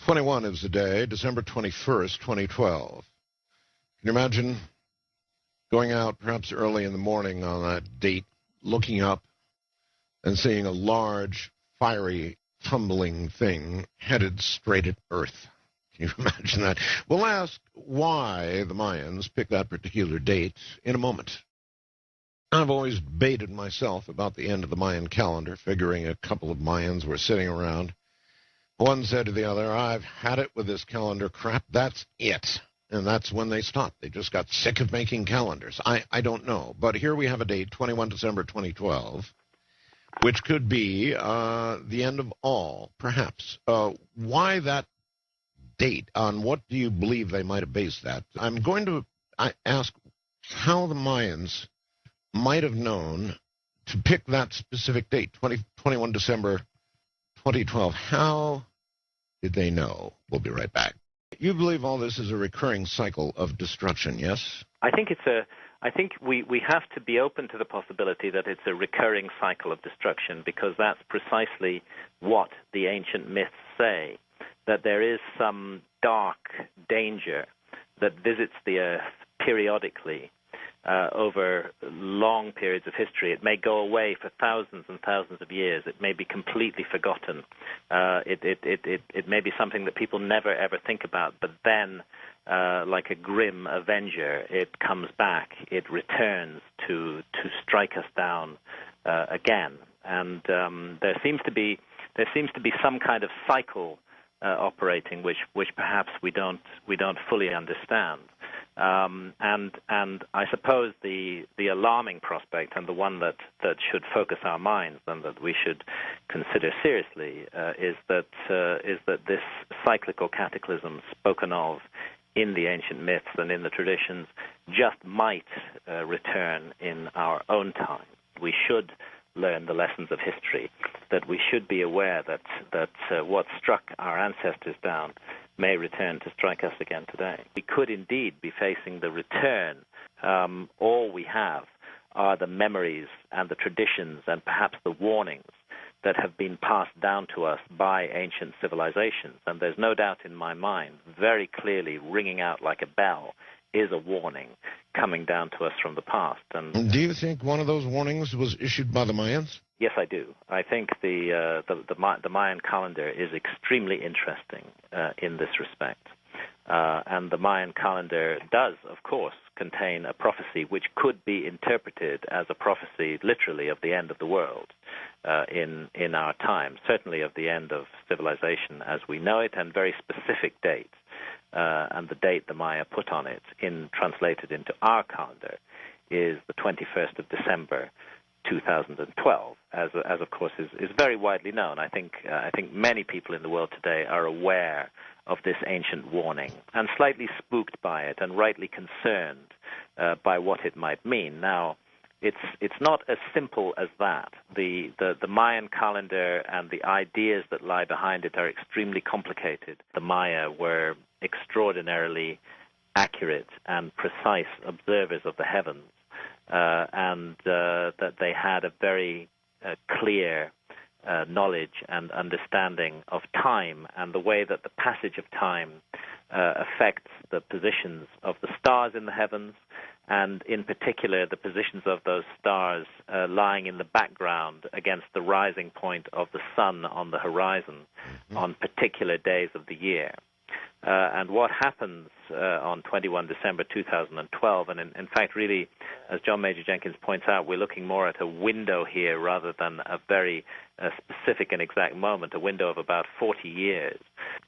21 is the day, December 21st, 2012. Can you imagine going out perhaps early in the morning on that date, looking up and seeing a large, fiery, tumbling thing headed straight at Earth? Can you imagine that? We'll ask why the Mayans picked that particular date in a moment. I've always baited myself about the end of the Mayan calendar, figuring a couple of Mayans were sitting around. One said to the other, I've had it with this calendar crap, that's it. And that's when they stopped. They just got sick of making calendars. I don't know. But here we have a date, 21 December 2012, which could be the end of all, perhaps. Why that date? On what do you believe they might have based that? I'm going to ask how the Mayans might have known to pick that specific date, 21 December 2012. How did they know? We'll be right back. You believe all this is a recurring cycle of destruction, yes? I think we have to be open to the possibility that it's a recurring cycle of destruction, because that's precisely what the ancient myths say, that there is some dark danger that visits the earth periodically over long periods of history. It may go away for thousands and thousands of years. It may be completely forgotten. It may be something that people never ever think about, but then, like a grim avenger, it comes back. It returns to strike us down again. And there seems to be some kind of cycle operating, which perhaps we don't fully understand. And I suppose the alarming prospect, and the one that should focus our minds and that we should consider seriously, is that this cyclical cataclysm spoken of in the ancient myths and in the traditions just might return in our own time. We should learn the lessons of history, that we should be aware that what struck our ancestors down may return to strike us again today. We could indeed be facing the return. All we have are the memories and the traditions and perhaps the warnings that have been passed down to us by ancient civilizations. And there's no doubt in my mind, very clearly ringing out like a bell, is a warning coming down to us from the past. And do you think one of those warnings was issued by the Mayans? Yes, I do. I think the Mayan calendar is extremely interesting in this respect. And the Mayan calendar does, of course, contain a prophecy which could be interpreted as a prophecy literally of the end of the world in our time, certainly of the end of civilization as we know it, and very specific dates. And the date the Maya put on it, translated into our calendar, is the 21st of December, 2012, as of course is very widely known. I think many people in the world today are aware of this ancient warning and slightly spooked by it, and rightly concerned by what it might mean. Now, it's not as simple as that. The Mayan calendar and the ideas that lie behind it are extremely complicated. The Maya were extraordinarily accurate and precise observers of the heavens, and that they had a very clear knowledge and understanding of time and the way that the passage of time affects the positions of the stars in the heavens, and in particular the positions of those stars lying in the background against the rising point of the sun on the horizon on particular days of the year. And what happens on 21 December 2012, and in fact, really, as John Major Jenkins points out, we're looking more at a window here rather than a very specific and exact moment, a window of about 40 years.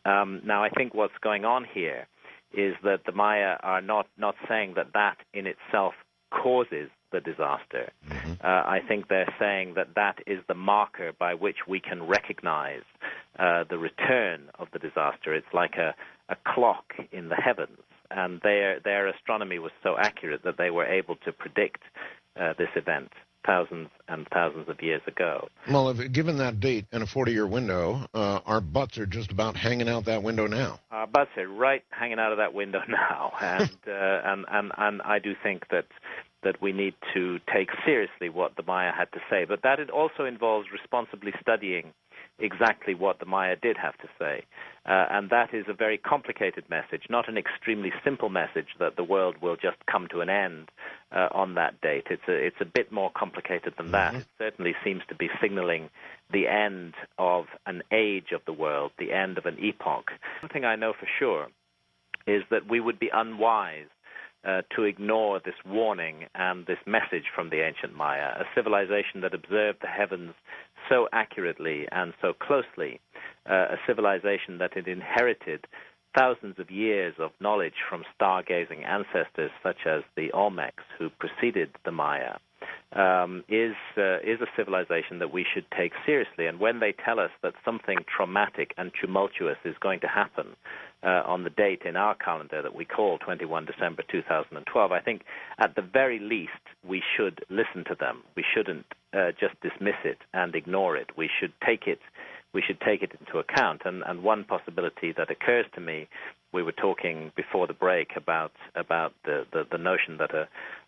Now, I think what's going on here is that the Maya are not saying that in itself causes the disaster. I think they're saying that is the marker by which we can recognize the return of the disaster. It's like a clock in the heavens, and their astronomy was so accurate that they were able to predict this event thousands and thousands of years ago. Well, given that date and a 40-year window, our butts are just about hanging out that window now. Our butts are right hanging out of that window now, and I do think that we need to take seriously what the Maya had to say, but that it also involves responsibly studying exactly what the Maya did have to say. And that is a very complicated message, not an extremely simple message that the world will just come to an end on that date. It's a bit more complicated than that. It certainly seems to be signaling the end of an age of the world, the end of an epoch. One thing I know for sure is that we would be unwise to ignore this warning and this message from the ancient Maya, a civilization that observed the heavens so accurately and so closely, a civilization that had inherited thousands of years of knowledge from stargazing ancestors such as the Olmecs who preceded the Maya, is a civilization that we should take seriously. And when they tell us that something traumatic and tumultuous is going to happen on the date in our calendar that we call 21 December 2012, I think at the very least we should listen to them. We shouldn't just dismiss it and ignore it. We should take it into account. And one possibility that occurs to me, we were talking before the break about the notion that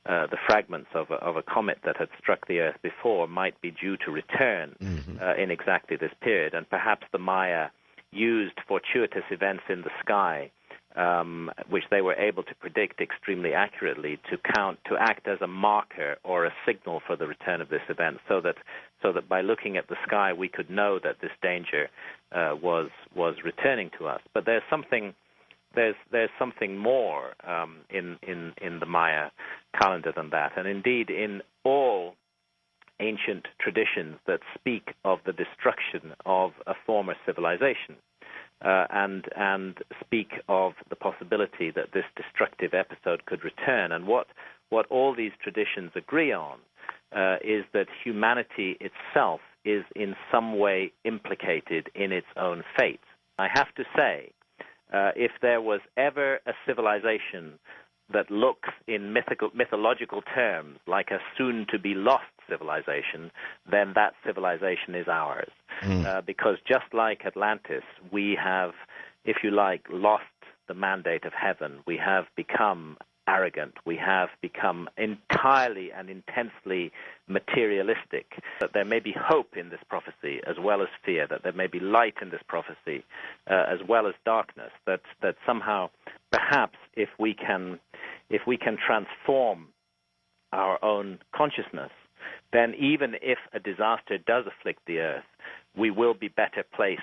the fragments of a comet that had struck the Earth before might be due to return in exactly this period. And perhaps the Maya used fortuitous events in the sky, which they were able to predict extremely accurately, to act as a marker or a signal for the return of this event, so that by looking at the sky we could know that this danger was returning to us. But there's something more in the Maya calendar than that, and indeed in all ancient traditions that speak of the destruction of a former civilization, and speak of the possibility that this destructive episode could return. And what all these traditions agree on is that humanity itself is in some way implicated in its own fate. I have to say, if there was ever a civilization that looks in mythological terms like a soon-to-be-lost civilization, then that civilization is ours. Because just like Atlantis, we have, if you like, lost the mandate of heaven. We have become arrogant. We have become entirely and intensely materialistic. That there may be hope in this prophecy as well as fear, that there may be light in this prophecy as well as darkness, that somehow perhaps if we can transform our own consciousness, then even if a disaster does afflict the Earth, we will be better placed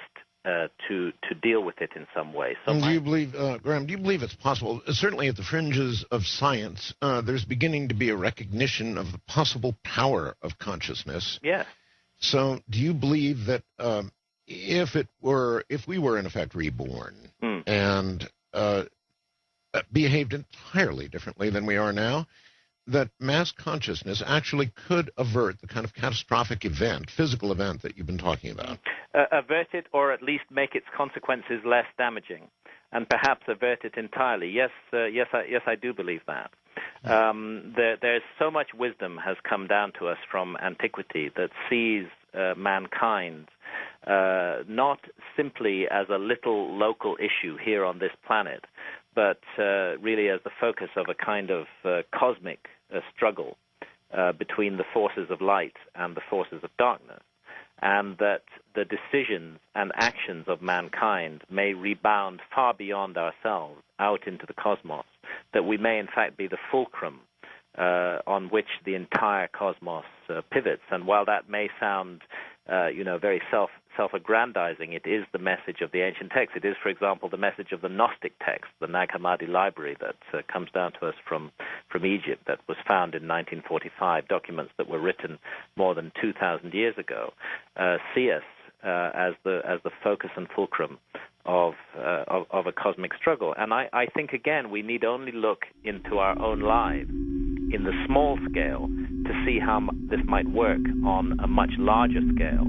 to deal with it in some way. So do you believe, Graham, do you believe it's possible, certainly at the fringes of science, there's beginning to be a recognition of the possible power of consciousness? Yes. So do you believe that if we were in effect reborn and behaved entirely differently than we are now, that mass consciousness actually could avert the kind of catastrophic event, physical event that you've been talking about? Avert it, or at least make its consequences less damaging, and perhaps avert it entirely. Yes, I do believe that. There's so much wisdom has come down to us from antiquity that sees mankind not simply as a little local issue here on this planet, but really as the focus of a kind of cosmic struggle between the forces of light and the forces of darkness, and that the decisions and actions of mankind may rebound far beyond ourselves out into the cosmos, that we may in fact be the fulcrum on which the entire cosmos pivots. And while that may sound very self-aggrandizing, it is the message of the ancient text. It is, for example, the message of the Gnostic text, the Nag Hammadi library that comes down to us from Egypt, that was found in 1945, documents that were written more than 2,000 years ago, see us as the focus and fulcrum of a cosmic struggle. And I think, again, we need only look into our own lives in the small scale to see how this might work on a much larger scale.